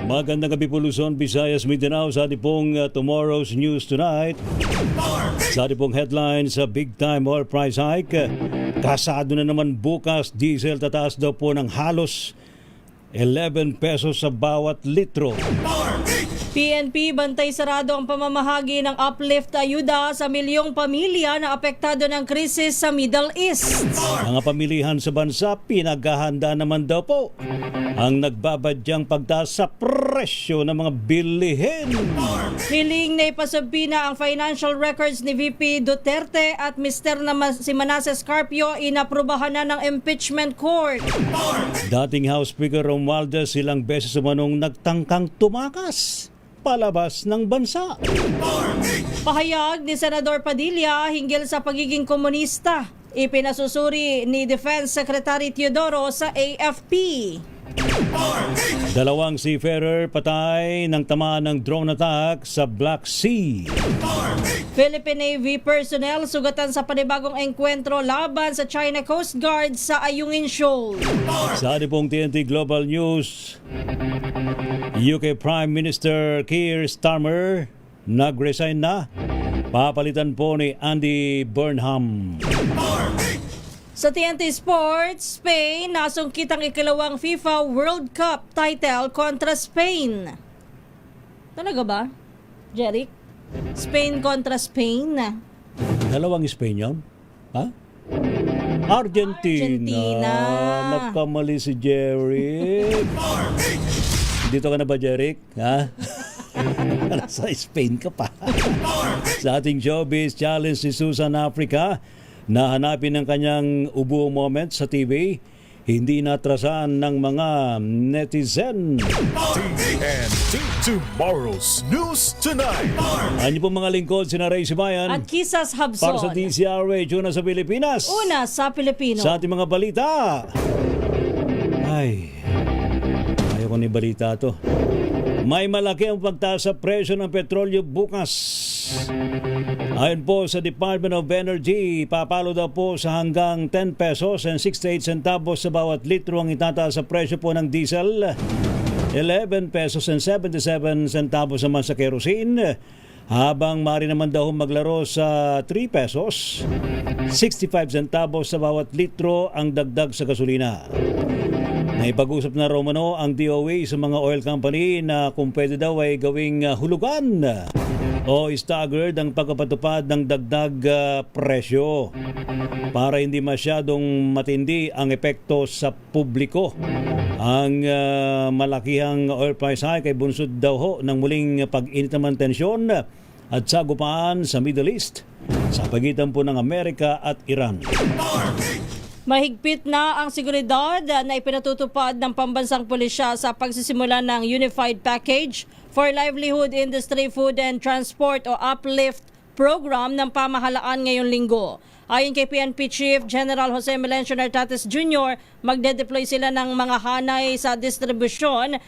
Magandang gabi po Luzon, Visayas, Mindanao sa ating pong Tomorrow's News Tonight. Sa ating pong headlines, big time oil price hike. Kasado na naman bukas, diesel tataas daw po ng halos 11 pesos sa bawat litro. PNP bantay sarado ang pamamahagi ng uplift ayuda sa milyong pamilya na apektado ng krisis sa Middle East. Mga pamilihan sa bansa, pinaghahanda naman daw po ang nagbabadyang pagtaas sa presyo ng mga bilihin. Hiling na ipasabpi na ang financial records ni VP Duterte at Mr. si Manasseh Carpio inaprubahan na ng impeachment court. Dating House Speaker Romualdez ilang beses umanong nagtangkang tumakas palabas ng bansa. Pahayag ni Senador Padilla hinggil sa pagiging komunista. Ipinasusuri ni Defense Secretary Teodoro sa AFP. Dalawang seafarer patay ng tamaan ng drone attack sa Black Sea. Philippine Navy personnel sugatan sa panibagong engkwentro laban sa China Coast Guard sa Ayungin Shoal. Sa ating pong TNT Global News, UK Prime Minister Keir Starmer nag-resign na. Papalitan po ni Andy Burnham. Sa TNT Sports, Spain nasungkit ang ikalawang FIFA World Cup title kontra Spain. Talaga ba, Jeric? Spain kontra Spain. Dalawang Spain yun? Ha? Argentina. Nagkamali si Jeric. Dito ka na ba, Jeric? Ha? Sa Spain ka pa. Sa ating showbiz challenge si Susan Africa, nahanapin ng kanyang ubo moment sa TV, hindi natrasan ng mga netizen. TNT Tomorrow's News Tonight. Ano po mga lingkod, sina Ray Sibayan At Kisas Habson. para sa DCRH, una sa Pilipinas. Una sa Pilipino. Sa ating mga balita. Ay, ayaw ko ni balita to. May malaki ang pagtaas sa presyo ng petrolyo bukas. Ayon po sa Department of Energy, papalo daw po sa hanggang 10 pesos and 68 centavos sa bawat litro ang itataas sa presyo po ng diesel, 11 pesos and 77 centavos naman sa kerosene, habang maaari naman daw maglaro sa 3 pesos, 65 centavos sa bawat litro ang dagdag sa gasolina. Naipag-usap na Romano ang DOE sa mga oil company na kung pwede daw ay gawing hulugan o staggered ang pagpapatupad ng dagdag presyo para hindi masyadong matindi ang epekto sa publiko. Ang malakihang oil price hike ay bunsod daw ho ng muling pag-init naman tensyon at sagupaan sa Middle East sa pagitan po ng Amerika at Iran. Mahigpit na ang seguridad na ipinatutupad ng pambansang pulisya sa pagsisimula ng Unified Package for Livelihood Industry, Food and Transport o UPLIFT program ng pamahalaan ngayong linggo. Ayon kay PNP Chief General Jose Melencio Nartates Jr., magde-deploy sila ng mga hanay sa distribusyon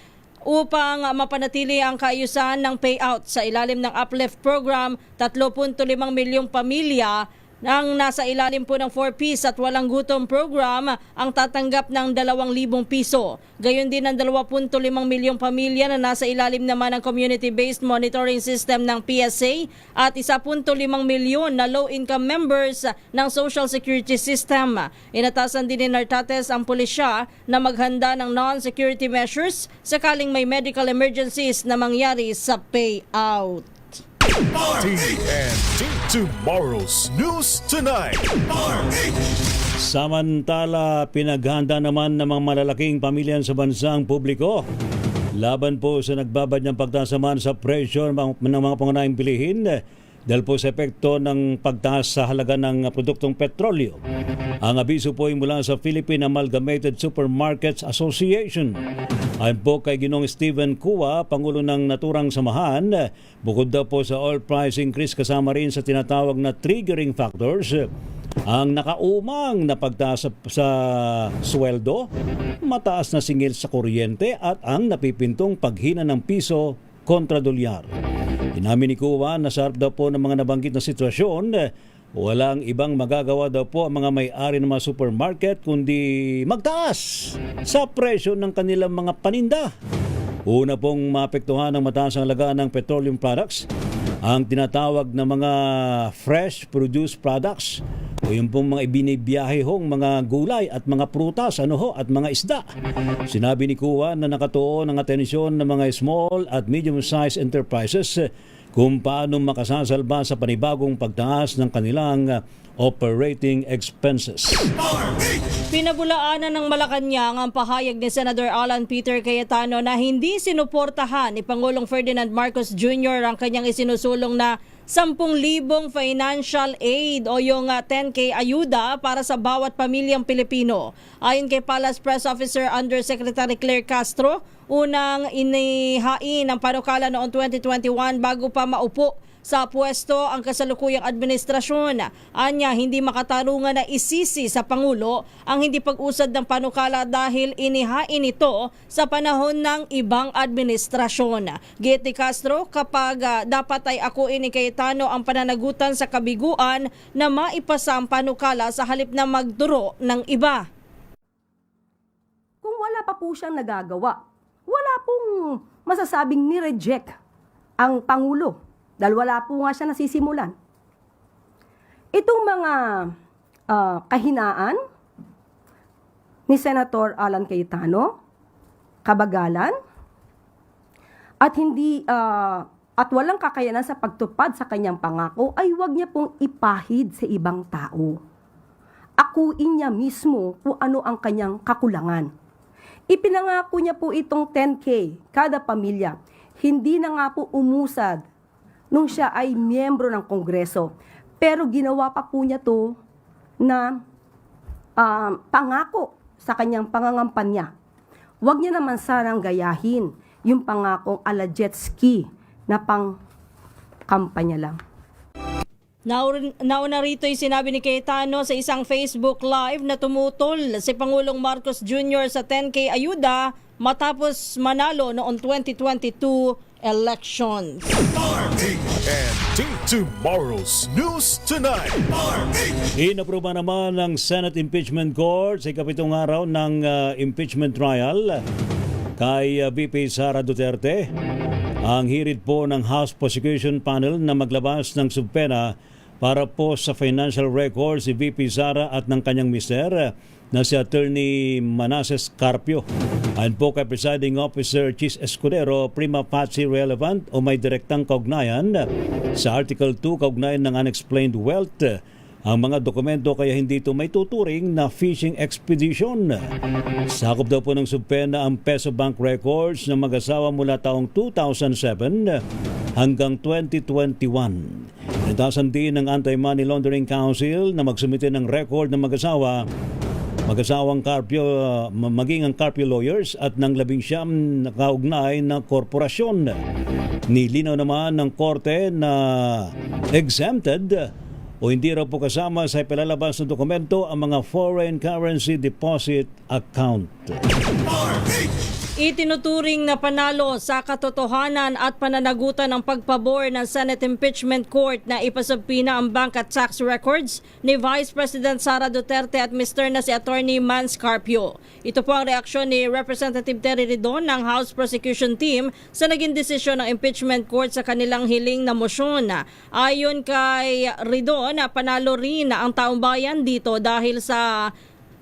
upang mapanatili ang kaayusan ng payout sa ilalim ng UPLIFT program. 3.5 milyong pamilya nang nasa ilalim po ng 4Ps at walang gutom program ang tatanggap ng 2,000 piso. Gayon din ang 20.5 milyong pamilya na nasa ilalim naman ng community-based monitoring system ng PSA at 1.5 milyon na low-income members ng Social Security System. Inatasan din ni Nartates ang pulisya na maghanda ng non-security measures sakaling may medical emergencies na mangyari sa payout. TNT Tomorrow's News Tonight. Samantala, pinaghanda naman ng mga malalaking pamilya sa bansang publiko laban po sa nagbabadyang pagtasaman sa presyo ng mga pangunahing bilihin dahil po sa epekto ng pagtaas sa halaga ng produktong petrolyo. Ang abiso po ay mula sa Philippine Amalgamated Supermarkets Association. Ayon po kay Ginong Stephen Kua, Pangulo ng Naturang Samahan, bukod daw po sa oil price increase kasama rin sa tinatawag na triggering factors, ang nakaumang na pagtaas sa sweldo, mataas na singil sa kuryente at ang napipintong paghina ng piso kontra dolyar. Inamin ni Kua na sa harap daw po ng mga nabanggit na sitwasyon, walang ibang magagawa daw po ang mga may-ari ng mga supermarket kundi magtaas sa presyo ng kanilang mga paninda. Una pong maapektuhan ng mataas ang halaga ng petroleum products, ang tinatawag na mga fresh produce products o yung pong mga ibinibiyahe hong mga gulay at mga prutas at mga isda. Sinabi ni Kuwa na nakatuon ang atensyon ng mga small at medium-sized enterprises kung paano makasasalba sa panibagong pagtaas ng kanilang operating expenses. Pinabulaanan ng Malacanang ang pahayag ni Senator Alan Peter Cayetano na hindi sinuportahan ni Pangulong Ferdinand Marcos Jr. ang kanyang isinusulong na 10,000 financial aid o yung 10K ayuda para sa bawat pamilyang Pilipino. Ayon kay Palace Press Officer Undersecretary Claire Castro, unang inihain ang panukala noong 2021 bago pa maupo sa pwesto ang kasalukuyang administrasyon. Anya, hindi makatarungan na isisi sa Pangulo ang hindi pag-usad ng panukala dahil inihain ito sa panahon ng ibang administrasyon. Giit ni Castro, kapag dapat ay akuin ni Cayetano ang pananagutan sa kabiguan na maipasa ang panukala sa halip na magduro ng iba. Kung wala pa po siyang nagagawa, wala pong masasabing ni-reject ang Pangulo. Dahil wala po nga siya nasisimulan. Itong mga kahinaan ni Senator Alan Cayetano, kabagalan, at hindi at walang kakayanan sa pagtupad sa kanyang pangako ay huwag niya pong ipahid sa ibang tao. Akuin niya mismo kung ano ang kanyang kakulangan. Ipinangako niya po itong 10K kada pamilya. Hindi na nga po umusad nung siya ay miyembro ng Kongreso. Pero ginawa pa po niya to na pangako sa kanyang pangangampanya. Huwag niya naman sarang gayahin yung pangakong ala jet ski na pang kampanya lang. Nauna rito ay sinabi ni Cayetano sa isang Facebook Live na tumutol si Pangulong Marcos Jr. sa 10K ayuda matapos manalo noong 2022 elections. And tomorrow's News Tonight. Inaproba naman ng Senate Impeachment Court sa ikapitong araw ng impeachment trial kay VP Sara Duterte ang hirit po ng House Prosecution Panel na maglabas ng subpena para po sa financial records si VP Sara at ng kanyang mister na si Attorney Manasseh Carpio. Ayon po kay Presiding Officer Chis Escudero, prima facie relevant o may direktang kaugnayan sa Article 2 kaugnayan ng unexplained wealth ang mga dokumento kaya hindi ito may tuturing na fishing expedition. Sakop daw po ng subpena ang Peso Bank records ng mag-asawa mula taong 2007 hanggang 2021. Inatasan din ng Anti-Money Laundering Council na magsumite ng record ng mag-asawang Carpio, maging ang Carpio Lawyers at ng 19 na kaugnay na korporasyon. Nilinaw naman ng korte na exempted o hindi raw po kasama sa ipalalabas ng dokumento ang mga foreign currency deposit account. Itinuturing na panalo sa katotohanan at pananagutan ng pagpabor ng Senate Impeachment Court na ipasubpina ang bank at tax records ni Vice President Sara Duterte at Mr. na si Attorney Mans Carpio. Ito po ang reaksyon ni Representative Terry Ridon ng House Prosecution Team sa naging desisyon ng Impeachment Court sa kanilang hiling na mosyon. Ayon kay Ridon, panalo rin ang taong bayan dito dahil sa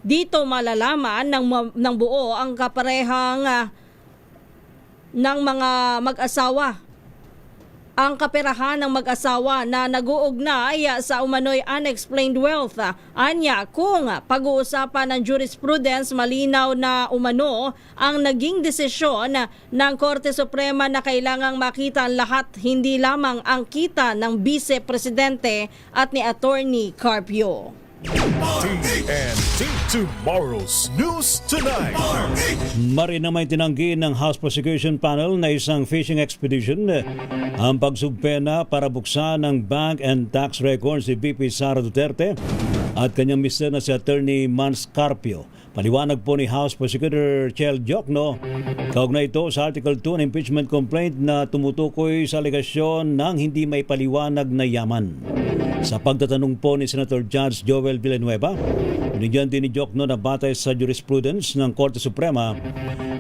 dito malalaman ng buo ang kaparehang ng mga mag-asawa. Ang kaperahan ng mag-asawa na nag-uugnay sa umano'y unexplained wealth. Anya, kung pag-uusapan ng jurisprudence, malinaw na umano ang naging desisyon ng Korte Suprema na kailangang makita ang lahat, hindi lamang ang kita ng Vice Presidente at ni Attorney Carpio. TNT tomorrow's News Tonight. Marin na may tinanggi ng House Prosecution Panel na isang fishing expedition ang pagsubpena para buksan ng bank and tax records si VP Sara Duterte at kanyang mister na si Attorney Mans Carpio. Paliwanag po ni House Prosecutor Chel Diokno, kaugnay ito sa Article 2 ng impeachment complaint na tumutukoy sa alegasyon ng hindi may paliwanag na yaman. Sa pagtatanong po ni Senator Judge Joel Villanueva, binigyan din ni Jokno na batay sa jurisprudence ng Korte Suprema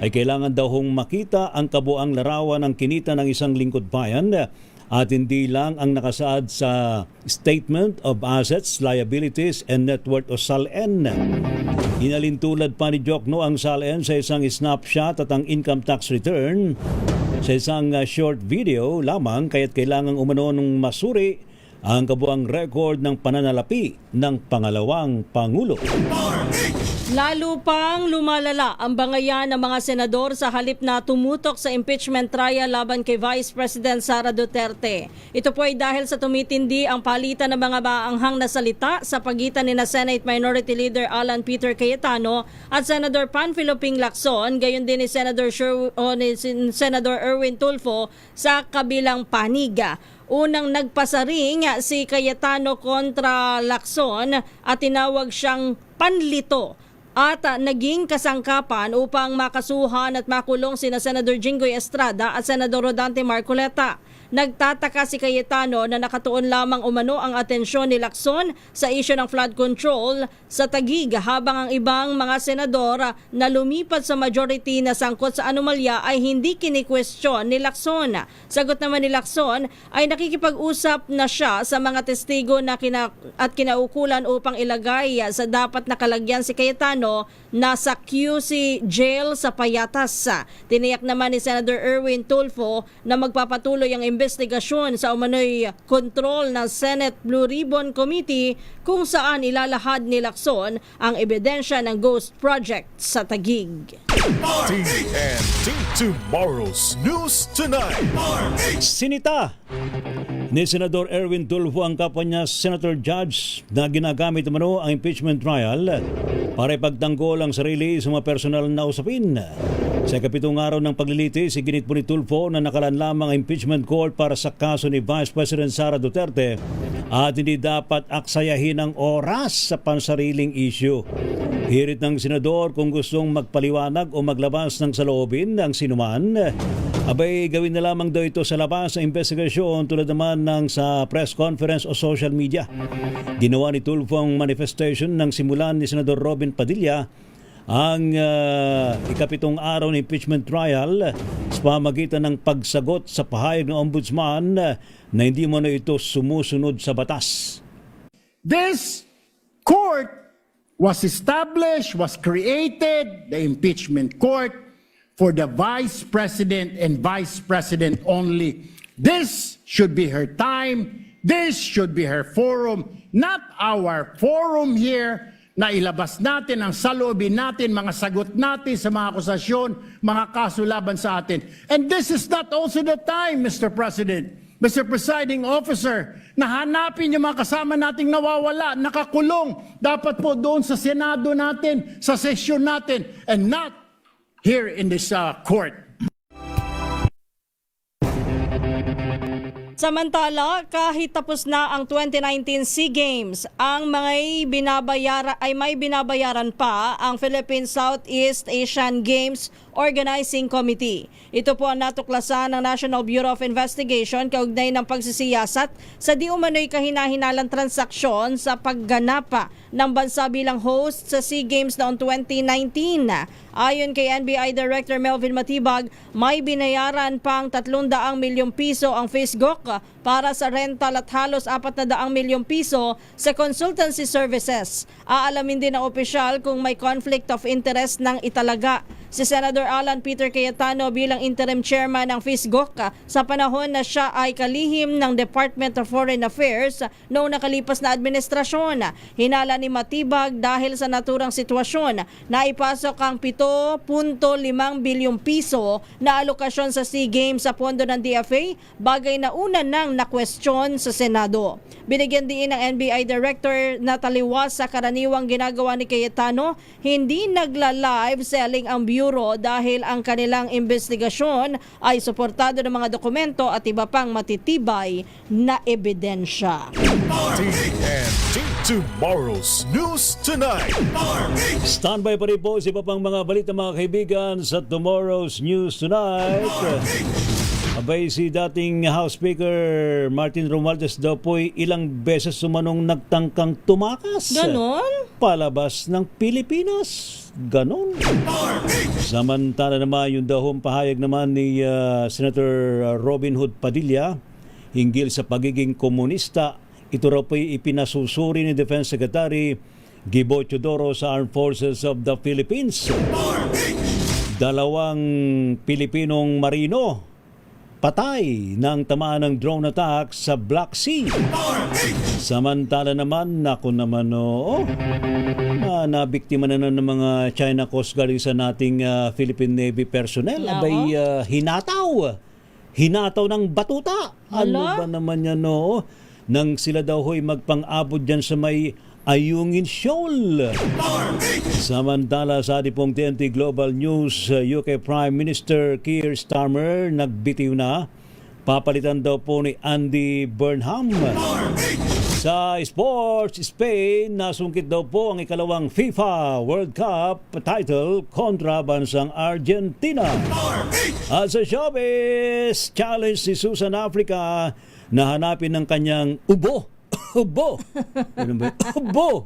ay kailangan daw hong makita ang kabuang larawan ng kinita ng isang lingkod bayan at hindi lang ang nakasaad sa Statement of Assets, Liabilities and Net Worth o SALN. Inalintulad pa ni Jokno ang SALN sa isang snapshot at ang income tax return sa isang short video lamang, kaya't kailangang umano ng masuri ang kabuang record ng pananalapi ng pangalawang Pangulo. Lalo pang lumalala ang bangayan ng mga senador sa halip na tumutok sa impeachment trial laban kay Vice President Sara Duterte. Ito po ay dahil sa tumitindi ang palitan ng mga maanghang na salita sa pagitan ni Senate Minority Leader Alan Peter Cayetano at Senator Panfilo Ping Lacson, gayon din ni Senator Erwin Tulfo sa kabilang panig. Unang nagpasaring si Cayetano kontra Lacson at tinawag siyang panlito at naging kasangkapan upang makasuhan at makulong sina Senador Jinggoy Estrada at Senador Rodante Marcoleta. Nagtataka si Cayetano na nakatuon lamang umano ang atensyon ni Lacson sa isyu ng flood control sa Taguig habang ang ibang mga senador na lumipat sa majority na sangkot sa anomalya ay hindi kini-question ni Lacson. Sagot naman ni Lacson ay nakikipag-usap na siya sa mga testigo na kinaukulan upang ilagay sa dapat nakalagyan si Cayetano na sa QC jail sa Payatas. Tiniyak naman ni Senator Erwin Tulfo na magpapatuloy ang investigasyon sa umano'y kontrol ng Senate Blue Ribbon Committee kung saan ilalahad ni Lacson ang ebidensya ng Ghost Project sa Taguig. TNT Tomorrow's News Tonight. Sinita ni Senador Erwin Tulfo ang kapwa niya Senator Judge na ginagamit umano ang impeachment trial para ipagtanggol ang sarili sa mga personal na usapin. Sa kapitong araw ng paglilitis, iginit po ni Tulfo na nakalaan lamang ang impeachment court para sa kaso ni Vice President Sara Duterte at hindi dapat aksayahin ang oras sa pansariling issue. Hirit ng senador kung gustong magpaliwanag o maglabas ng saloobin ng sinuman, abay gawin na lamang daw ito sa labas ng investigasyon tulad naman ng sa press conference o social media. Ginawa ni Tulfo ang manifestation ng simulan ni Senador Robin Padilla ang ikapitong araw ng impeachment trial sa pamagitan ng pagsagot sa pahayag ng ombudsman na hindi mo na ito sumusunod sa batas. This court was established, was created, the impeachment court, for the Vice President and Vice President only. This should be her time. This should be her forum, not our forum here na ilabas natin ang saloobin natin, mga sagot natin sa mga akusasyon, mga kaso laban sa atin. And this is not also the time, Mr. President, Mr. Presiding Officer, na hanapin yung mga kasama nating nawawala, nakakulong, dapat po doon sa Senado natin, sa sesyon natin, and not here in this court. Samantala, kahit tapos na ang 2019 SEA Games, ang may binabayaran pa ang Philippine Southeast Asian Games Organizing Committee. Ito po ang natuklasan ng National Bureau of Investigation kaugnay ng pagsisiyasat sa di umano'y kahinahinalang transaksyon sa pagganap ng bansa bilang host sa SEA Games noong 2019. Ayon kay NBI Director Melvin Matibag, may binayaran pang 300 milyong piso ang FISGOC para sa rental at halos 400 milyong piso sa consultancy services. Aalamin din ng opisyal kung may conflict of interest ng italaga si Senator Alan Peter Cayetano bilang interim chairman ng FISGOC sa panahon na siya ay kalihim ng Department of Foreign Affairs noong nakalipas na administrasyon. Hinala ni Matibag dahil sa naturang sitwasyon na ipasok ang 7.5 bilyong piso na alokasyon sa SEA Games sa pondo ng DFA, bagay na una nang na-question sa Senado. Binigyan din ng NBI Director na taliwas sa karaniwang ginagawa ni Cayetano, hindi nagla-live selling ang Bureau dahil ang kanilang investigasyon ay suportado ng mga dokumento at iba pang matitibay na ebidensya. TNT Tomorrow's News Tonight. Standby pa rin po sa iba pang mga balita mga kaibigan sa Tomorrow's News Tonight. Abay, si dating House Speaker Martin Romualdez daw po'y ilang beses sumanong nagtangkang tumakas. Ganon? Palabas ng Pilipinas. Ganon. Samantala naman, yung dahong pahayag naman ni Senator Robin Hood Padilla hinggil sa pagiging komunista. Ito raw po'y ipinasusuri ni Defense Secretary Gibo Teodoro sa Armed Forces of the Philippines. Dalawang Pilipinong marino patay ng tamaan ng drone attack sa Black Sea. Samantala naman, naku naman nabiktima na ng mga China Coast Guard sa nating Philippine Navy personnel. Oo. Abay, hinataw ng batuta. Ano Hala? ba naman yan, no? Nang sila daw ho'y magpang-abot dyan sa may Ayungin Shoal. Samantala sa ating pong TNT Global News, UK Prime Minister Keir Starmer nagbitiw na. Papalitan daw po ni Andy Burnham. Sa sports, Spain, nasungkit daw po ang ikalawang FIFA World Cup title kontra bansang Argentina. At sa showbiz, challenge si Susan Africa na hanapin ng kanyang ubo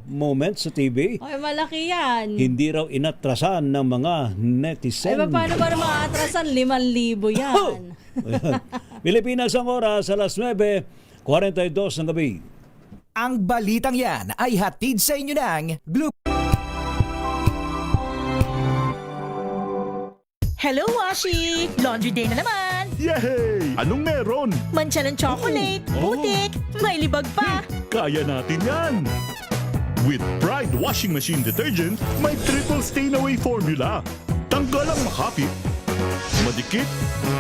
moment sa TV. Ay, malaki yan. Hindi raw inatrasan ng mga netizen. Ay, paano ba naman aatrasan? 5,000 yan. Ayan. Pilipinas ang oras sa alas 9:42 ng gabi. Ang balitang yan ay hatid sa inyo ng Blue. Hello, Washi! Laundry day na naman! Yay! Anong meron? Mancha ng chocolate, putik, may libag pa! Kaya natin yan! With Pride Washing Machine Detergent, may triple stain-away formula. Tanggal ang makapit, madikit,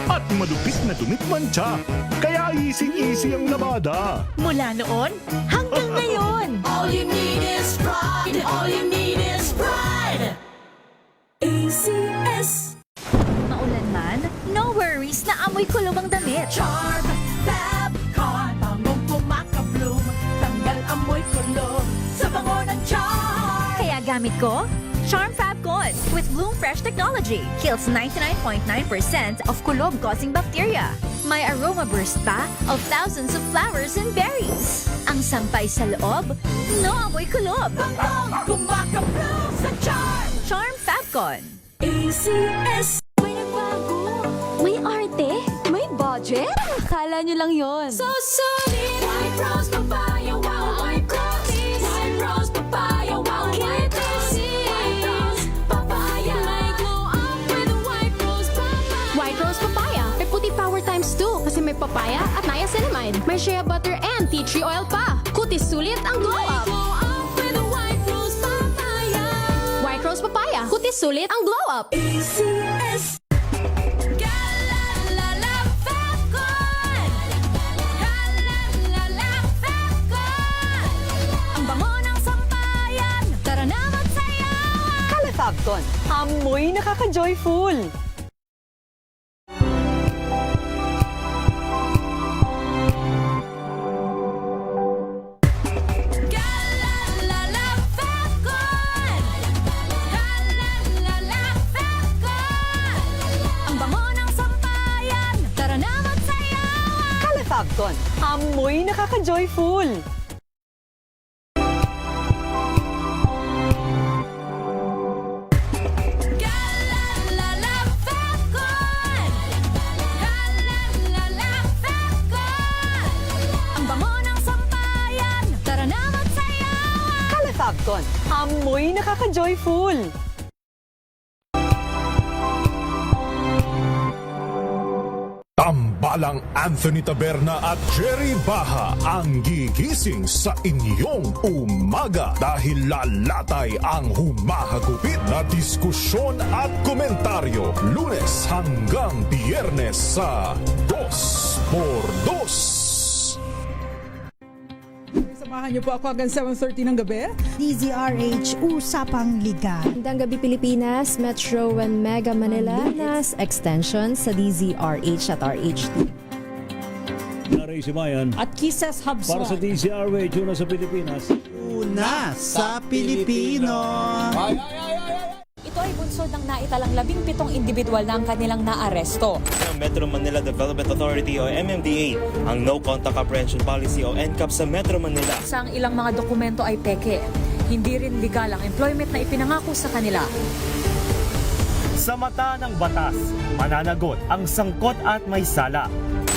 at malupit na dumit mancha. Kaya easy-easy ang labada. Mula noon hanggang ngayon! All you need is pride! All you need is pride! ACS! Maulan man, no worries na amoy kulob ang damit. Charm Fab Con, bangong kumakabloom, tanggal amoy kulob sa bango ng charm! Kaya gamit ko, Charm Fab Con with Bloom Fresh Technology. Kills 99.9% of kulob-causing bacteria. May aroma burst pa of thousands of flowers and berries. Ang sampay sa loob, no amoy kulob. Bangong kumakabloom sa charm! Charm Fab Con. ACS! May nagbago. May arte. May budget. Akala nyo lang yon. So solid! White rose papaya, wow, white rose! White rose papaya, wow, white rose! White rose papaya! May glow up with white rose papaya! White Rose Papaya. May puti power times 2 kasi may papaya at niacinamide. May shea butter and tea tree oil pa. Kutis sulit ang glow May up. glow up with white rose papaya! White Rose Papaya. Kutis sulit ang glow up. ACS! Galalala Falcon! Galalala Falcon! Ang bango ng sampayan! Tara na magsayawan! Calefabcon, amoy nakaka-joyful. Galalala Falcon! Galalala Falcon! Ang bango ng sampayan! Tara na magsayawan! Calefabcon, amoy nakaka-joyful. Galalala Falcon! Galalala Falcon! Ang bango ng sampayan! Tara na magsayawan! Calefabcon, amoy nakaka-joyful. Tambalang Anthony Taberna at Jerry Baha ang gigising sa inyong umaga dahil lalatay ang humahagupit na diskusyon at komentaryo Lunes hanggang Biyernes sa 2x2. Samahan niyo po ako hanggang 7:30 ng gabi. DZRH Usapang Liga. Magandang gabi Pilipinas, Metro and Mega Manila, nas extension sa DZRH at RH2. Naray si Mayan. At Kisses Para sa Habswan. DZRH, una sa Pilipinas. Una sa Pilipino. Ito ay bunsod ng naitalang 17 individual na ang kanilang naaresto. Ng Metro Manila Development Authority o MMDA ang No Contact Apprehension Policy o NCAP sa Metro Manila. Sa ilang mga dokumento ay peke. Hindi rin legal ang employment na ipinangako sa kanila. Sa mata ng batas, mananagot ang sangkot at may sala.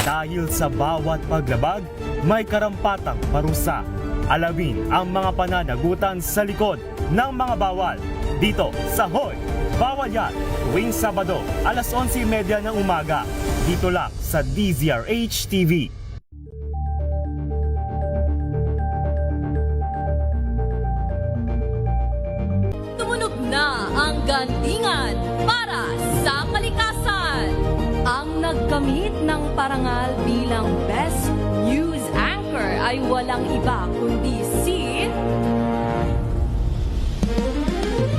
Dahil sa bawat paglabag, may karampatang parusa. Alamin ang mga pananagutan sa likod ng mga bawal. Dito sa Hoy! Bawal Yan! Tuwing Sabado, alas 11:30 ng umaga. Dito lang sa DZRH TV. Tumunog na ang gandingan para sa kalikasan. Ang nagkamit ng parangal bilang Best News Anchor ay walang iba kundi si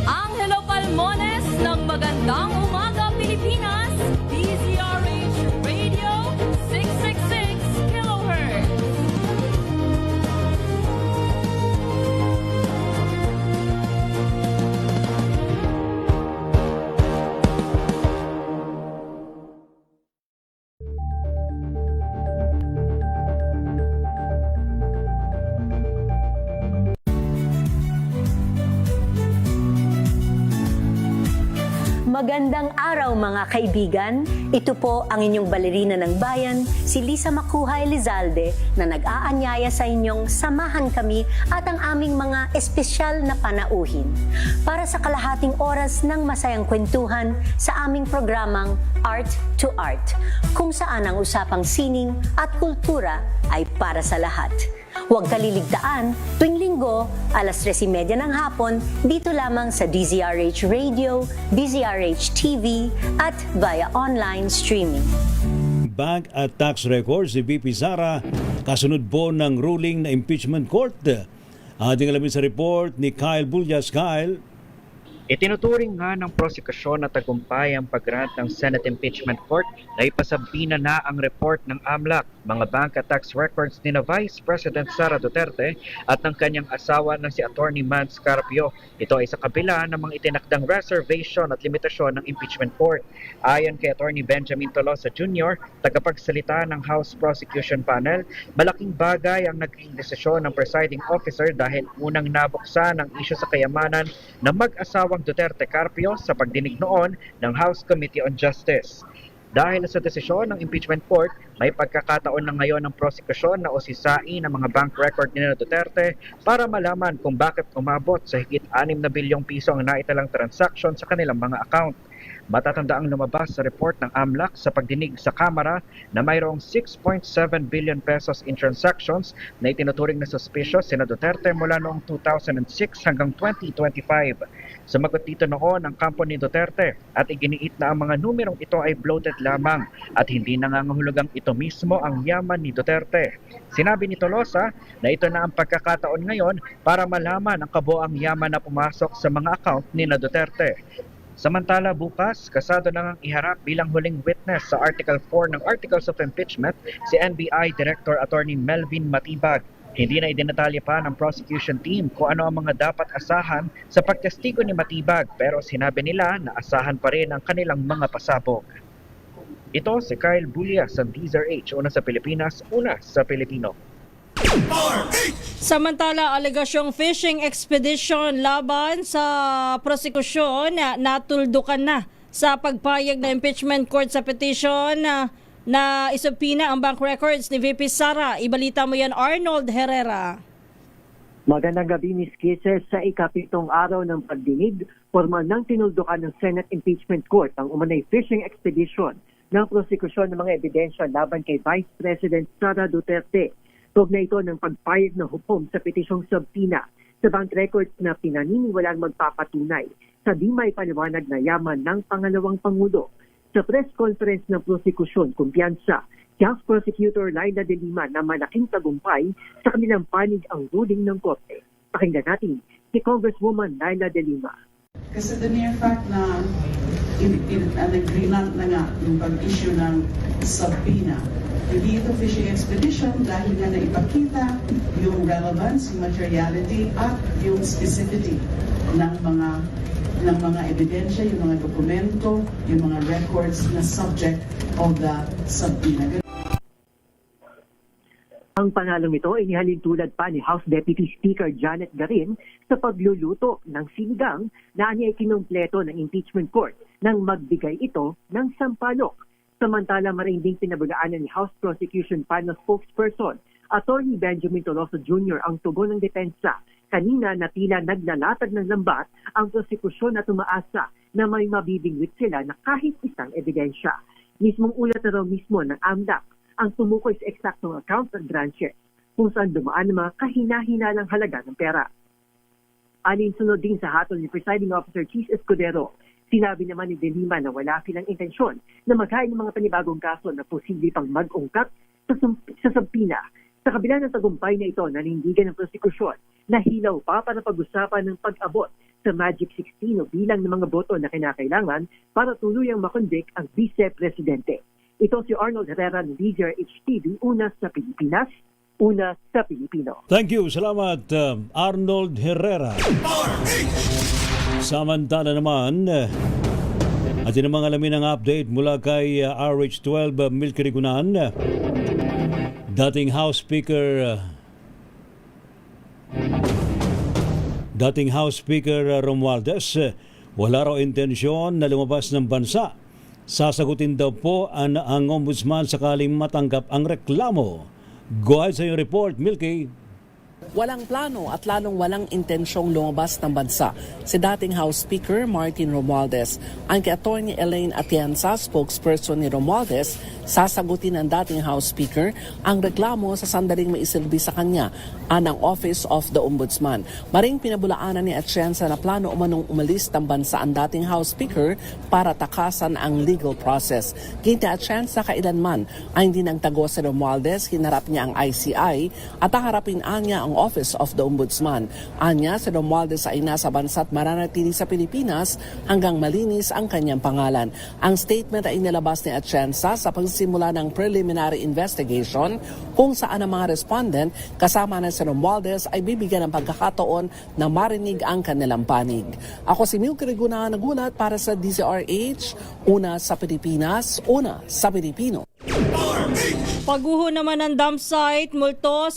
Angelo Palmones ng Magandang Umaga Pilipinas, DZRH Radio 666 kHz. Magandang araw mga kaibigan. Ito po ang inyong balerina ng bayan, si Lisa Makuha Elizalde, na nag-aanyaya sa inyong samahan kami at ang aming mga espesyal na panauhin para sa kalahating oras ng masayang kwentuhan sa aming programang Art to Art, kung saan ang usapang sining at kultura ay para sa lahat. Huwag kaliligtaan, tuwing linggo, alas 3:30 ng hapon, dito lamang sa DZRH Radio, DZRH TV, at via online streaming. Bank at tax records ni VP Sara kasunod po ng ruling na impeachment court. Ating alamin sa report ni Kyle Bullas. Kyle. Itinuturing nga ng prosekusyon na tagumpay ang pag-grant ng Senate Impeachment Court na ipasabina na ang report ng AMLAC, mga bank at tax records ni na Vice President Sara Duterte at ng kanyang asawa na si Attorney Mans Carpio. Ito ay sa kabila ng mga itinakdang reservation at limitasyon ng impeachment court. Ayon kay Attorney Benjamin Tolosa Jr., tagapagsalita ng House Prosecution Panel, malaking bagay ang naging desisyon ng presiding officer dahil unang nabuksan ang isyu sa kayamanan ng mag-asawa Duterte Carpio sa pagdinig noon ng House Committee on Justice. Dahil sa desisyon ng impeachment court, may pagkakataon na ngayon ng prosekusyon na usisain ang mga bank record ni Duterte para malaman kung bakit umabot sa higit 6 na bilyong piso ang naitalang transaction sa kanilang mga account. Matatandaang lumabas sa report ng AMLAC sa pagdinig sa Kamara na mayroong 6.7 billion pesos in transactions na itinuturing na suspicious sina Duterte mula noong 2006 hanggang 2025. Sumagot dito noon ang kampo ni Duterte at iginiit na ang mga numerong ito ay bloated lamang at hindi nangangahulugang ito mismo ang yaman ni Duterte. Sinabi ni Tolosa na ito na ang pagkakataon ngayon para malaman ang kabuoang yaman na pumasok sa mga account ni Duterte. Samantala bukas, kasado na ngang iharap bilang huling witness sa Article 4 ng Articles of Impeachment si NBI Director Attorney Melvin Matibag. Hindi na idinatalya pa ng prosecution team kung ano ang mga dapat asahan sa pagtestigo ni Matibag, pero sinabi nila na asahan pa rin ang kanilang mga pasabog. Ito si Kyle Bullas ng DZRH, una sa Pilipinas, una sa Pilipino. Samantala, alegasyong fishing expedition laban sa prosekusyon natuldukan na sa pagpayag ng impeachment court sa petition na isubpina ang bank records ni VP Sara. Ibalita mo yan, Arnold Herrera. Magandang gabi, Ms. Kisses. Sa ikapitong araw ng pagdinig, formal nang tinuldukan ng Senate Impeachment Court ang umanay fishing expedition ng prosekusyon ng mga ebidensya laban kay Vice President Sara Duterte. Tugnay ito ng pagpayag ng hukom sa petisyong subpina sa bank records na pinaniniwalang magpapatunay sa di may paliwanag na yaman ng pangalawang Pangulo. Sa press conference ng prosekusyon, kumpiyansa si House Prosecutor Laila de Lima na malaking tagumpay sa kanilang panig ang ruling ng korte. Pakinggan natin si Congresswoman Laila de Lima. Kasi the mere fact na nag-greenland na nga yung pag-issue ng subpoena. Hindi ito fishing expedition dahil nga naipakita yung relevance, yung materiality, at yung specificity ng mga ebidensya, yung mga dokumento, yung mga records na subject of the subpoena. Ang pangalong ito ay inihalintulad pa ni House Deputy Speaker Janet Garin sa pagluluto ng sinigang na niya ay kinumpleto ng impeachment court nang magbigay ito ng sampalok. Samantala marinding pinabulaanan ni House Prosecution Panel spokesperson Attorney Benjamin Toloso Jr. ang tugon ng depensa kanina na tila naglalatag ng lambat ang prosekusyon na tumaasa na may mabibingwit sila na kahit isang ebidensya. Mismong ulat na raw mismo ng AMLAC ang tumukoy sa eksaktong account at branches kung saan dumaan ang mga kahina-hinalang halaga ng pera. Alinsunod din sa hatol ni Presiding Officer Cheese Escudero, sinabi naman ni De Lima na wala silang intensyon na maghain ng mga panibagong kaso na posible pang mag-ungkat sa subpoena. Sa kabila ng tagumpay na ito, nanindigan ng prosekusyon na hilaw pa para pag-usapan ng pag-abot sa Magic 16 o bilang ng mga boto na kinakailangan para tuluyang makonvict ang vice-presidente. Ito si Arnold Herrera ng DZRH-TV, una sa Pilipinas, una sa Pilipino. Thank you. Salamat, Arnold Herrera. Samantala naman, atin namang alamin ang update mula kay RH12 Milky Rigunan. Dating House Speaker Romualdez, wala raw intensyon na lumabas ng bansa. Sasagutin daw po ang ombudsman sakaling matanggap ang reklamo. Go ahead sa iyong report, Milky. Walang plano at lalong walang intensyong lumabas ng bansa si dating House Speaker Martin Romualdez. Ang kay Attorney Elaine Atienza, spokesperson ni Romualdez, sasagutin ng dating House Speaker ang reklamo sa sandaling maisilbi sa kanya ang Office of the Ombudsman. Maring pinabulaanan ni Atienza na plano umanong umalis ng bansa ang dating House Speaker para takasan ang legal process. Kinti Atienza kailanman ay hindi nagtago si Romualdez, hinarap niya ang ICI at haharapin niya ang Office of the Ombudsman. Anya, si Romualdez ay nasa bansa at mananatili sa Pilipinas hanggang malinis ang kanyang pangalan. Ang statement ay inilabas ni Atienza sa pagsisimula ng preliminary investigation kung saan ang mga respondent kasama na si Romualdez ay bibigyan ng pagkakataon na marinig ang kanilang panig. Ako si Milky Rigunan, nagulat para sa DZRH, una sa Pilipinas, una sa Pilipino. Pagguho naman ng dump site, multo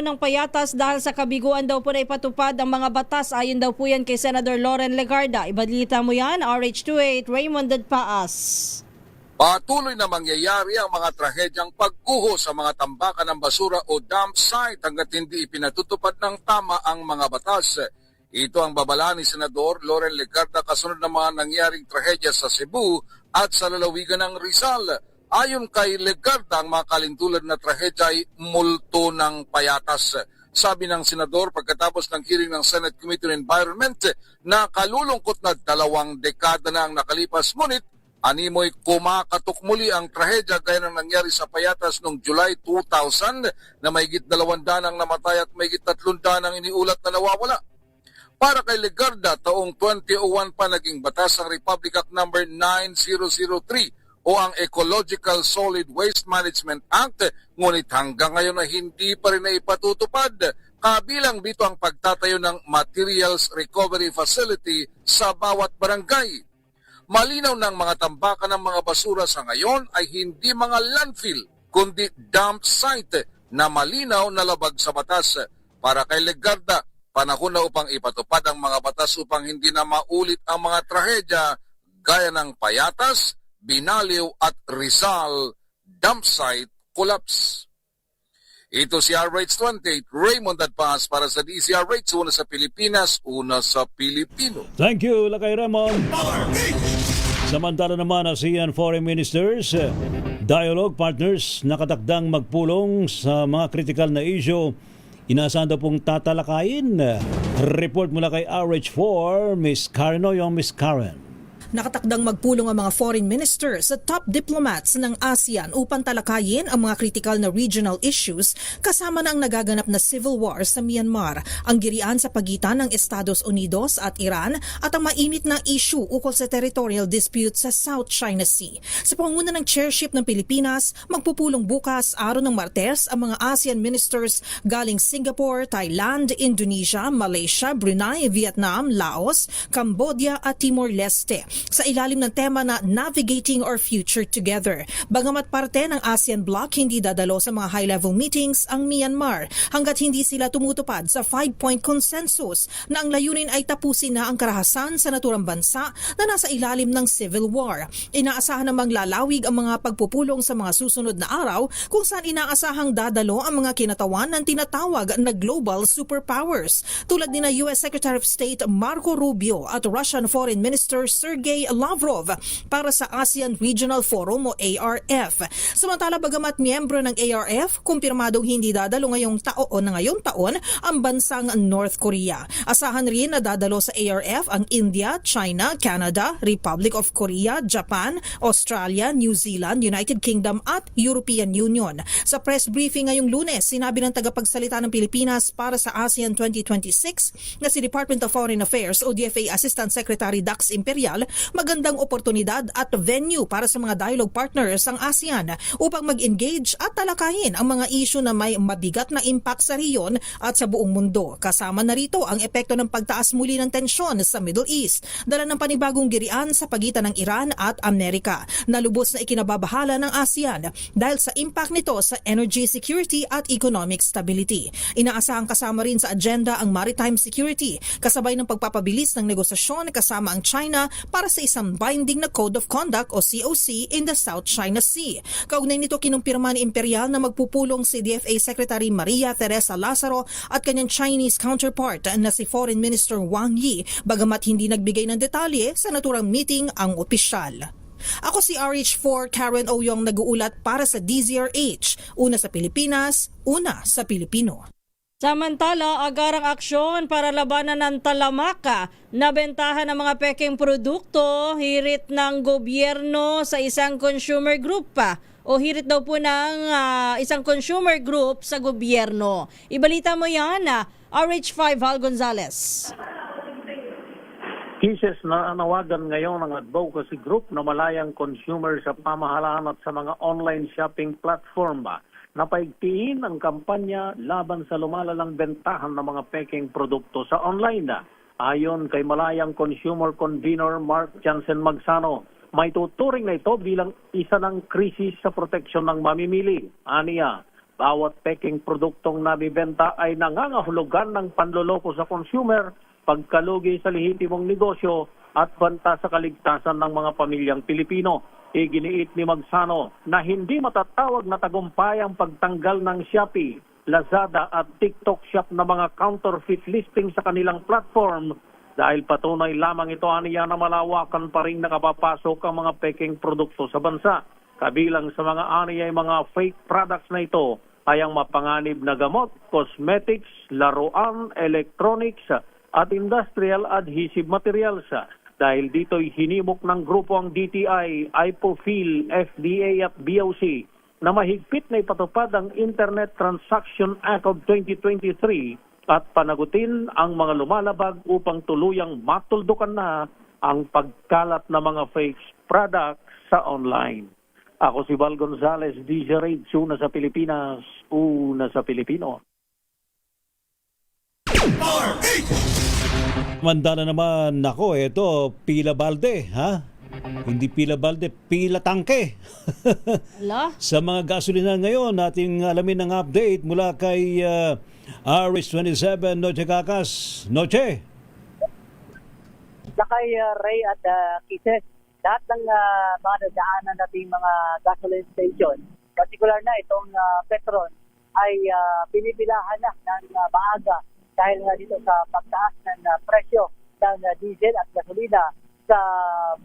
ng payatas dahil sa kabiguan daw po na ipatupad ang mga batas. Ayon daw po yan kay Senator Loren Legarda. Ibalita mo yan, RH28, Raymond Dadpaas. Patuloy na mangyayari ang mga trahedyang pagguho sa mga tambakan ng basura o dump site hanggat hindi ipinatutupad ng tama ang mga batas. Ito ang babala ni Senador Loren Legarda kasunod ng mga nangyaring trahedya sa Cebu at sa lalawigan ng Rizal. Ayon kay Legarda, ang mga kalintulad na trahedya ay multo ng payatas. Sabi ng senador pagkatapos ng hearing ng Senate Committee on Environment na kalulungkot na 2 dekada na ang nakalipas, ngunit animoy kumakatok muli ang trahedya gaya ng nangyari sa payatas noong July 2000 na mahigit 200 ang namatay at mahigit 300 ang iniulat na nawawala. Para kay Legarda, taong 2001 pa naging batas ang Republic Act No. 9003 o ang Ecological Solid Waste Management Act, ngunit hanggang ngayon na hindi pa rin naipatutupad. Kabilang dito ang pagtatayo ng Materials Recovery Facility sa bawat barangay. Malinaw ng mga tambakan ng mga basura sa ngayon ay hindi mga landfill, kundi dump site na malinaw na labag sa batas. Para kay Legarda, panahon na upang ipatupad ang mga batas upang hindi na maulit ang mga trahedya gaya ng payatas, Binaliw at Rizal dump site collapse. Ito si RH28, Raymond Dadpaas para sa DZRH, una sa Pilipinas, una sa Pilipino. Thank you, Lakay Raymond. Samantala naman ASEAN Foreign Ministers, dialogue partners nakatakdang magpulong sa mga critical na issue. Inaasahan daw pong tatalakayin. Report mula kay RH4, Miss Karen Oyong, Miss Karen. Nakatakdang magpulong ang mga foreign ministers at top diplomats ng ASEAN upang talakayin ang mga critical na regional issues kasama na ang nagaganap na civil war sa Myanmar, ang girian sa pagitan ng Estados Unidos at Iran at ang mainit na issue ukol sa territorial dispute sa South China Sea. Sa pangunguna ng chairship ng Pilipinas, magpupulong bukas araw ng Martes ang mga ASEAN ministers galing Singapore, Thailand, Indonesia, Malaysia, Brunei, Vietnam, Laos, Cambodia at Timor-Leste sa ilalim ng tema na Navigating Our Future Together. Bagamat parte ng ASEAN Bloc, hindi dadalo sa mga high-level meetings ang Myanmar hanggat hindi sila tumutupad sa 5-point consensus na ang layunin ay tapusin na ang karahasan sa naturang bansa na nasa ilalim ng civil war. Inaasahan namang lalawig ang mga pagpupulong sa mga susunod na araw kung saan inaasahang dadalo ang mga kinatawan ng tinatawag na global superpowers tulad ni na US Secretary of State Marco Rubio at Russian Foreign Minister Sergey Lavrov para sa ASEAN Regional Forum o ARF. Samantala, bagamat miyembro ng ARF, kumpirmadong hindi dadalo ngayong taon ang bansang North Korea. Asahan rin na dadalo sa ARF ang India, China, Canada, Republic of Korea, Japan, Australia, New Zealand, United Kingdom at European Union. Sa press briefing ngayong Lunes, sinabi ng tagapagsalita ng Pilipinas para sa ASEAN 2026 na si Department of Foreign Affairs o DFA Assistant Secretary Dax Imperial, magandang oportunidad at venue para sa mga dialogue partners ang ASEAN upang mag-engage at talakayin ang mga issue na may mabigat na impact sa riyon at sa buong mundo. Kasama na rito ang epekto ng pagtaas muli ng tensyon sa Middle East, dala ng panibagong girian sa pagitan ng Iran at Amerika na lubos na ikinababahala ng ASEAN dahil sa impact nito sa energy security at economic stability. Inaasahang kasama rin sa agenda ang maritime security, kasabay ng pagpapabilis ng negosasyon kasama ang China para sa isang binding na Code of Conduct o COC in the South China Sea. Kaugnay nito, kinumpirma ni Imperial na magpupulong si DFA Secretary Maria Teresa Lazaro at kanyang Chinese counterpart na si Foreign Minister Wang Yi, bagamat hindi nagbigay ng detalye sa naturang meeting ang opisyal. Ako si RH4 Karen Oyong, nag-uulat para sa DZRH. Una sa Pilipinas, una sa Pilipino. Samantala, agarang aksyon para labanan ng talamak na bentahan ng mga pekeng produkto, hirit ng gobyerno sa isang consumer group o hirit daw po ng isang consumer group sa gobyerno. Ibalita mo yan, RH5 Val Gonzales. Cases na nawagan ngayon ng advocacy group na malayang consumer sa pamahalaan at sa mga online shopping platform na paigtiin ang kampanya laban sa lumalalang bentahan ng mga peking produkto sa online. Ayon kay malayang consumer convener Mark Jansen Magsano, may tuturing na ito bilang isa ng krisis sa proteksyon ng mamimili. Aniya, bawat peking produktong nabibenta ay nangangahulugan ng panloloko sa consumer, pagkalugi sa lehitimong negosyo at banta sa kaligtasan ng mga pamilyang Pilipino. Iginiit ni Magsano na hindi matatawag na tagumpay ang pagtanggal ng Shopee, Lazada at TikTok Shop na mga counterfeit listing sa kanilang platform dahil patunay lamang ito aniya na malawakan pa rin nakapapasok ang mga peking produkto sa bansa. Kabilang sa mga aniya ay mga fake products na ito ay ang mapanganib na gamot, cosmetics, laruan, electronics at industrial adhesive materials. Dahil dito'y hinimok ng grupo ang DTI, IPOFIL, FDA at BOC na mahigpit na ipatupad ang Internet Transaction Act of 2023 at panagutin ang mga lumalabag upang tuluyang matuldukan na ang pagkalat ng mga fake products sa online. Ako si Val Gonzales, DJ Rage, una sa Pilipinas, una sa Pilipino. Mandala naman, nako, ito, pila balde, ha? Hindi pila balde, pila tangke. Sa mga gasolina ngayon, nating alamin ng update mula kay RH27, Noche Kakas. Noche! Kay Ray at Kisses, lahat ng mga nadaanan nating mga gasoline station, particular na itong Petron, ay binibilahan na ng maaga dahil nga dito sa pagtaas ng presyo ng diesel at gasolina sa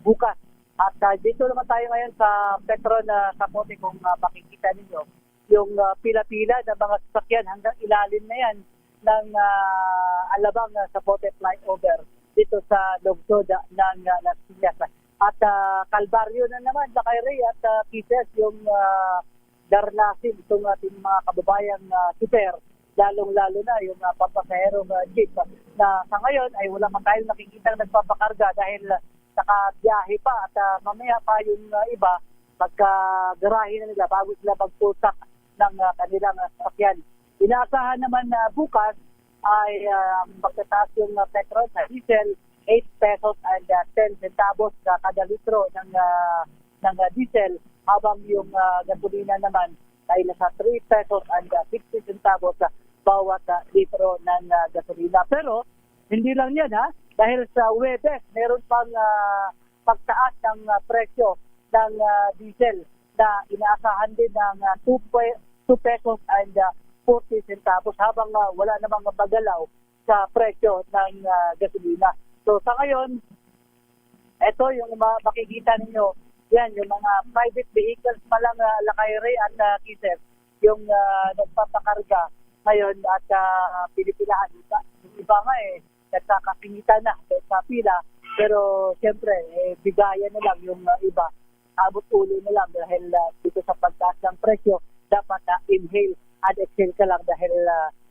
bukas. At dito naman tayo ngayon sa Petron Capote, kung makikita ninyo yung pila-pila ng mga sasakyan hanggang ilalim na yan ng alabang Capote flyover dito sa lungsod ng Las Piñas. At Calvario na naman, Lakay Ray at Kisses, yung darnasin itong ating mga kababayang super, lalong-lalo na yung pampasaherong jeep na sa ngayon ay wala man tayong nakikita nagpapakarga dahil nakabiyahe pa at mamaya pa yung iba pagka-garahe na nila bago sila magputak ng kanilang sasakyan. Inaasahan naman na bukas ay magtataas yung petrol sa diesel 8 pesos and 10 centavos kada litro ng diesel, habang yung gasolina naman ay nasa 3 pesos and 60 centavos bawat litro ng gasolina. Pero hindi lang yan dahil sa Webes meron pang pagtaas ng presyo ng diesel na inaasahan din ng 2 pesos and 40 centavos habang wala namang magalaw sa presyo ng gasolina. So sa ngayon, ito yung makikita ninyo, yan yung mga private vehicles pa lang Lakay Ray at Kisses, yung nagpapakarga ngayon at pinipilahan. Yung iba nga nagkakasingitan na sa pila, pero siyempre bigayan na lang yung iba, abot ulo na lang dahil dito sa pagtaas ng presyo, dapat inhale and exhale ka lang dahil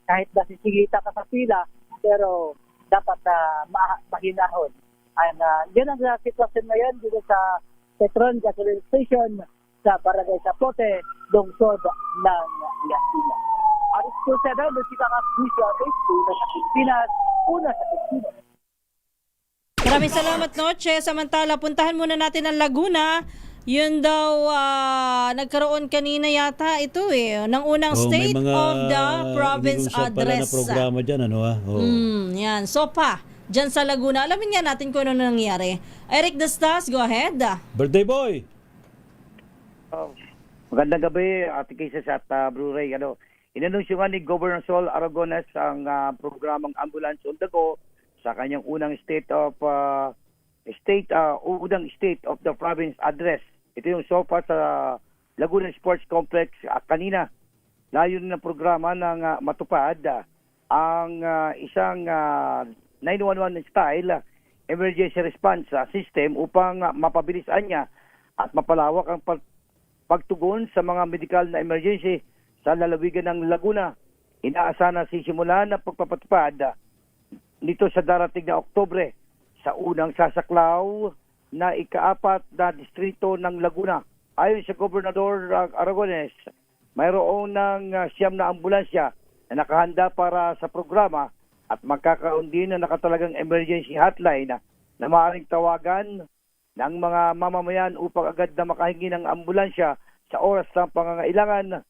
kahit nasisingita ka sa pila, pero dapat mahinahon. And yun ang sitwasyon ngayon dito sa Petron Gasoline Station sa Barangay Sapote, lungsod ng Yasila. Aris po sa daw, Lucita Caspisio, una sa Pilipinas, una sa Pilipinas. Maraming salamat, Noche. Samantala, puntahan muna natin ang Laguna. Yun daw, nagkaroon kanina yata ito ng unang State of the Province Address. Pala na programa dyan, Yan, SOPA. Dyan sa Laguna. Alamin nga natin kung ano nangyari. Eric Dastas, go ahead. Birthday boy! Magandang gabi, Ate Kisses at Blue Ray. Inanunsyo nga ni Governor Sol Aragones ang programang Ambulance on the Go sa kanyang unang State of the Province Address. Ito yung SOPA sa Laguna Sports Complex kanina. Layo ng programa ng matupad ang isang 911 style emergency response system upang mapabilisan niya at mapalawak ang pagtugon sa mga medical na emergency sa lalawigan ng Laguna. Inaasahan na sisimulan ang pagpapatupad nito sa darating na Oktubre sa unang sasaklaw na ika-4 na distrito ng Laguna. Ayon sa Gobernador Aragones, mayroon ng 9 na ambulansya na nakahanda para sa programa at magkakaroon din na nakatalagang emergency hotline na maaaring tawagan ng mga mamamayan upang agad na makahingi ng ambulansya sa oras ng pangangailangan.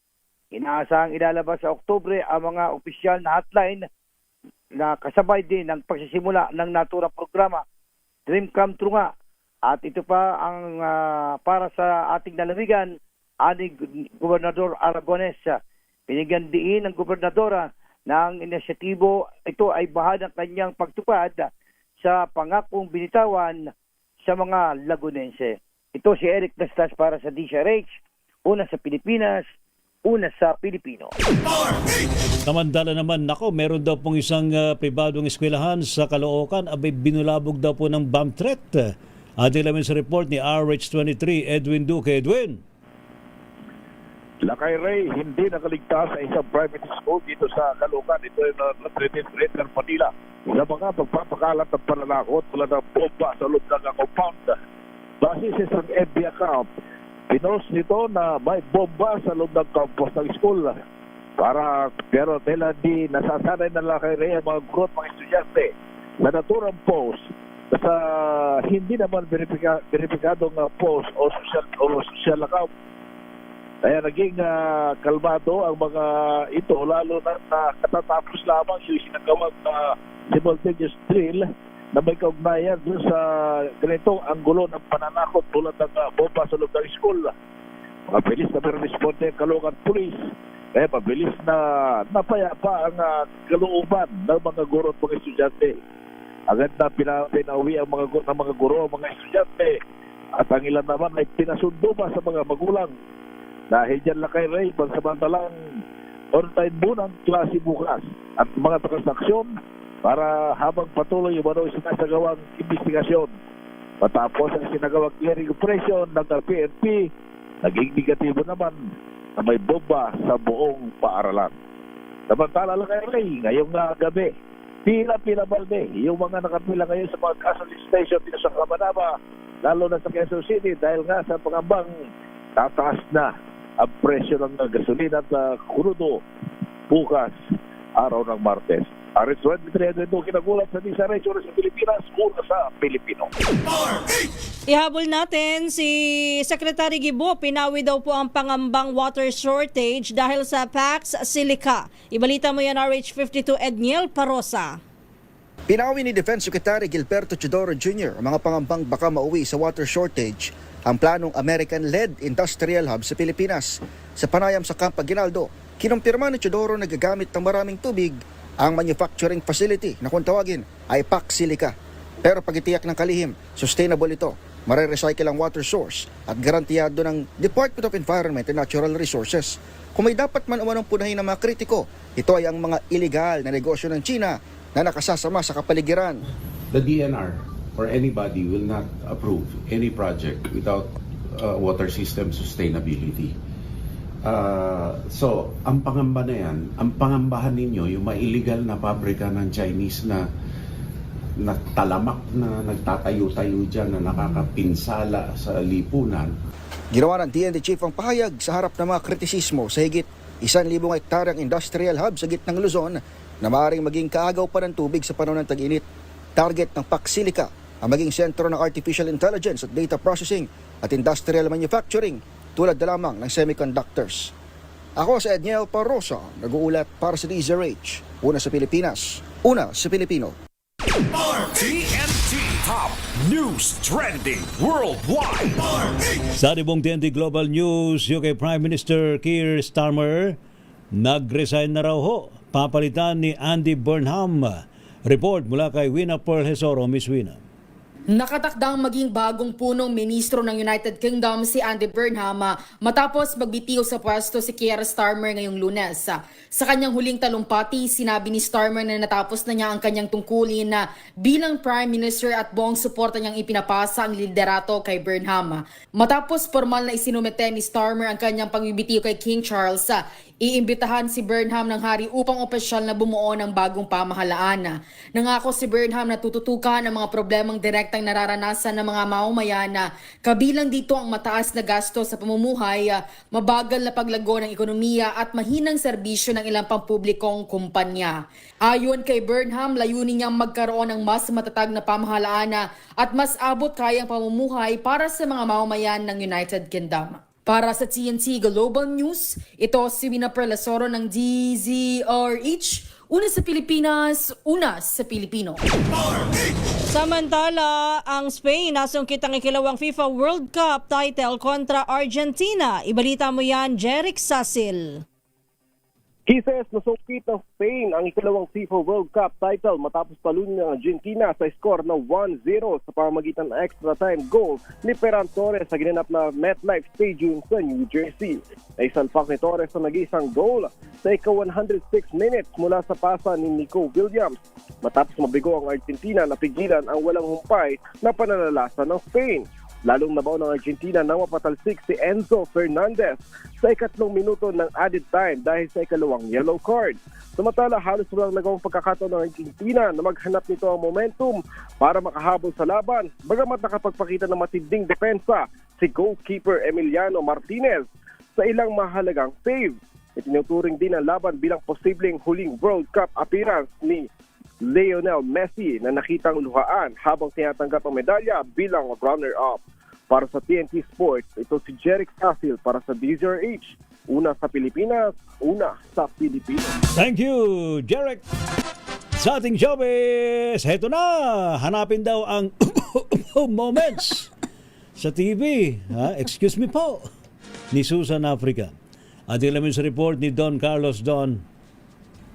Inaasahang ilalabas sa Oktubre ang mga opisyal na hotline na kasabay din ng pagsisimula ng naturang programa. Dream come true nga. At ito pa ang para sa ating lalawigan, ani Gobernador Aragones. Binigyan diin ng gobernadora ng inisyatibo. Ito ay bahagi ng kanyang pagtupad sa pangakong binitawan sa mga Lagunense. Ito si Eric Dastas para sa DZRH, una sa Pilipinas, una sa Pilipino. Samantala naman, meron daw pong isang pribadong eskwelahan sa Caloocan, abay binulabog daw po ng bomb threat. Ating lamin sa report ni RH23, Edwin Duque. Edwin. Lakay Ray, hindi nakaligtas sa isang private school dito sa Caloocan. Ito ay Greater Manila. Sa mga pagpapakalat ng pananakot tulad ng bomba sa loob ng compound. Base sa isang FB account, pinost nito na may bomba sa loob ng campus ng school. Pero dahil hindi nasasanay na Lakay Ray ang mga guro at mga estudyante sa naturang post sa hindi naman verifikadong post o social account. Kaya naging kalmado ang mga ito, lalo na katatapos lamang yung sinagawang simultaneous drill na may kaugnayan dun sa ganitong anggulo ng pananakot tulad ng bomba sa loob ng school. Mabilis na responde ang Caloocan Police. Kaya mabilis na napayapa ang kalooban ng mga guro at mga estudyante. Agad na pinauwi ang mga guro, mga estudyante, at ang ilan naman ay pinasundo pa sa mga magulang. Dahil dyan Lakay Ray, pansamantalang on-time muna ang klase bukas at mga transaksyon para habang patuloy yung sinasagawang investigasyon. Matapos ang sinagawang clearing operation ng PNP, naging negatibo naman na may bomba sa buong paaralan. Samantala lang ngayong gabi, pila-pila balde yung mga nakapila ngayon sa mga gasoline station dito sa Cabanaba, lalo na sa Quezon City dahil nga sa pangambang tataas na ang presyo ng gasolina at krudo bukas, araw ng Martes. RS23 kinagulat sa DZRH sa Pilipinas, una sa Pilipino. Ihabol natin si Secretary Gibo. Pinawi daw po ang pangambang water shortage dahil sa Pax Silica. Ibalita mo yan, RH52 Edniel Parosa. Pinawi ni Defense Secretary Gilberto Chodoro Jr. ang mga pangambang baka mauwi sa water shortage ang planong American-led industrial hub sa Pilipinas. Sa panayam sa Camp Aguinaldo, kinumpirma ni Chodoro na gagamit ng maraming tubig ang manufacturing facility na kung tawagin ay Pax Silica. Pero pag-itiyak ng kalihim, sustainable ito, mare-recycle ang water source at garantiyado ng Department of Environment and Natural Resources. Kung may dapat man umanong punahin ng mga kritiko, ito ay ang mga illegal na negosyo ng China na nakasasama sa kapaligiran. The DNR or anybody will not approve any project without water system sustainability. So, ang pangamba na yan, ang pangambahan ninyo, yung ma-illegal na pabrika ng Chinese na talamak na nagtatayo-tayo dyan na nakakapinsala sa lipunan. Ginawa ng DND Chief ang pahayag sa harap ng mga kritisismo sa higit 1,000 hektaryang industrial hub sa gitnang Luzon na maaaring maging kaagaw pa ng tubig sa panahon ng tag-init. Target ng Pax Silica ang maging sentro ng artificial intelligence at data processing at industrial manufacturing tulad na lamang ng semiconductors. Ako sa Edniel Parosa, nag-uulat para sa DZRH. Una sa Pilipinas, una sa Pilipino. TNT Top News Trending Worldwide. Sa Dibong TNT Global News, UK Prime Minister Keir Starmer nag-resign na raw ho. Papalitan ni Andy Burnham. Report mula kay Wina Pearl Hesoro, Miss Wina. Nakatakdang maging bagong punong ministro ng United Kingdom si Andy Burnham matapos magbitiw sa pwesto si Keir Starmer ngayong Lunes. Sa kanyang huling talumpati, sinabi ni Starmer na natapos na niya ang kanyang tungkulin bilang Prime Minister at buong suporta niyang ipinapasa ang liderato kay Burnham. Matapos formal na isinumite ni Starmer ang kanyang pagbibitiw kay King Charles, iimbitahan si Burnham ng hari upang opisyal na bumuo ng bagong pamahalaan. Nangako si Burnham na tututukan ang mga problemang direktang nararanasan ng mga mamamayan, kabilang dito ang mataas na gasto sa pamumuhay, mabagal na paglago ng ekonomiya at mahinang serbisyo ng ilang pampublikong kumpanya. Ayon kay Burnham, layunin niyang magkaroon ng mas matatag na pamahalaan at mas abot kayang pamumuhay para sa mga mamamayan ng United Kingdom. Para sa TNT Global News, ito si Wina Pearl Hesoro ng DZRH. Una sa Pilipinas, una sa Pilipino. Samantala, ang Spain nasungkit ang ikalawang FIFA World Cup title kontra Argentina. Ibalita mo yan, Jeric Sasil. Kisses, nasungkit ng Spain ang ikalawang FIFA World Cup title matapos talunin ng Argentina sa score na 1-0 sa pamamagitan ng extra time goal ni Ferran Torres sa ginanap na MetLife Stadium sa New Jersey. Naisalpak ni Torres ang nag-isang goal sa ika-106 minutes mula sa pasa ni Nico Williams. Matapos mabigo ang Argentina, napigilan ang walang humpay na pananalasa ng Spain. Lalong nabaw ng Argentina na mapatalsik si Enzo Fernandez sa ika-3 minuto ng added time dahil sa ikalawang yellow card. Samantala, halos walang nagawang pagkakataon ng Argentina na maghanap nito ang momentum para makahabol sa laban, bagamat nakapagpakita ng matinding depensa si goalkeeper Emiliano Martinez sa ilang mahalagang save. Itinuturing din ang laban bilang posibleng huling World Cup appearance ni Lionel Messi na nakitang luhaan habang tinatanggap ang medalya bilang runner-up. Para sa TNT Sports, ito si Jeric Sasil para sa DZRH. Una sa Pilipinas, una sa Pilipino. Thank you, Jeric. Sa ating showbiz, heto na, hanapin daw ang moments sa TV. Excuse me po, ni Susan Africa. At ilamin sa report ni Don Carlos Don.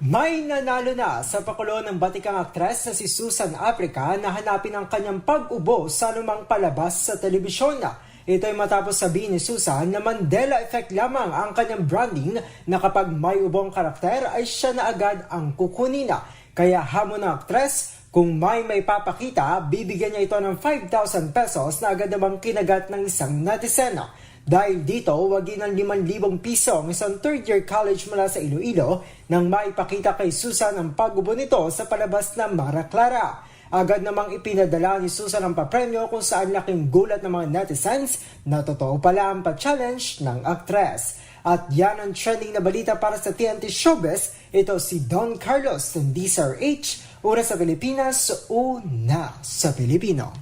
May nanalo na sa pakulo ng batikang aktres na si Susan Africa na hanapin ang kanyang pag-ubo sa anumang palabas sa telebisyon. Ito ay matapos sabihin ni Susan na Mandela effect lamang ang kanyang branding na kapag may ubong karakter ay siya na agad ang kukunin. Kaya hamon ng aktres, Kung may papakita, bibigyan niya ito ng 5,000 pesos na agad namang kinagat ng isang netizen. Dahil dito, wagi ng 5,000 piso ang isang third-year college mula sa Iloilo nang maipakita kay Susan ang pag-ubo nito sa palabas ng Mara Clara. Agad namang ipinadala ni Susan ang papremyo kung saan laking gulat ng mga netizens na totoo pala ang pa-challenge ng aktres. At yan ang trending na balita para sa TNT Showbiz. Ito si Don Carlos ng DSRH, una sa Pilipinas, una sa Pilipino.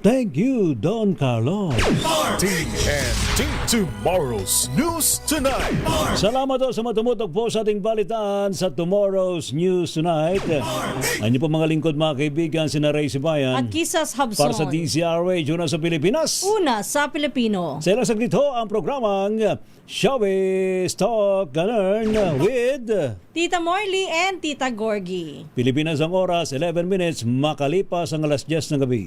Thank you, Don Carlos. TNT Tomorrow's News Tonight. Salamat po sa matumutok po sa ating balitaan sa Tomorrow's News Tonight. Ano po mga lingkod mga kaibigan, sina Ray Sibayan. At Kisas Habson. Para sa DCRH, una sa Pilipinas. Una sa Pilipino. Sa ilang saglit ho ang programang Showbiz Talk Ganern with Tita Morley and Tita Gorgie. Pilipinas ang oras, 11 minutes, makalipas ang alas 10 ng gabi.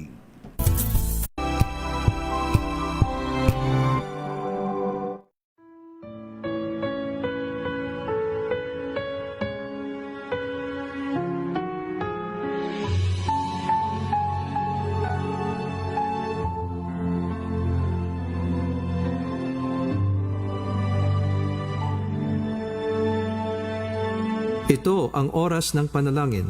Ito ang oras ng panalangin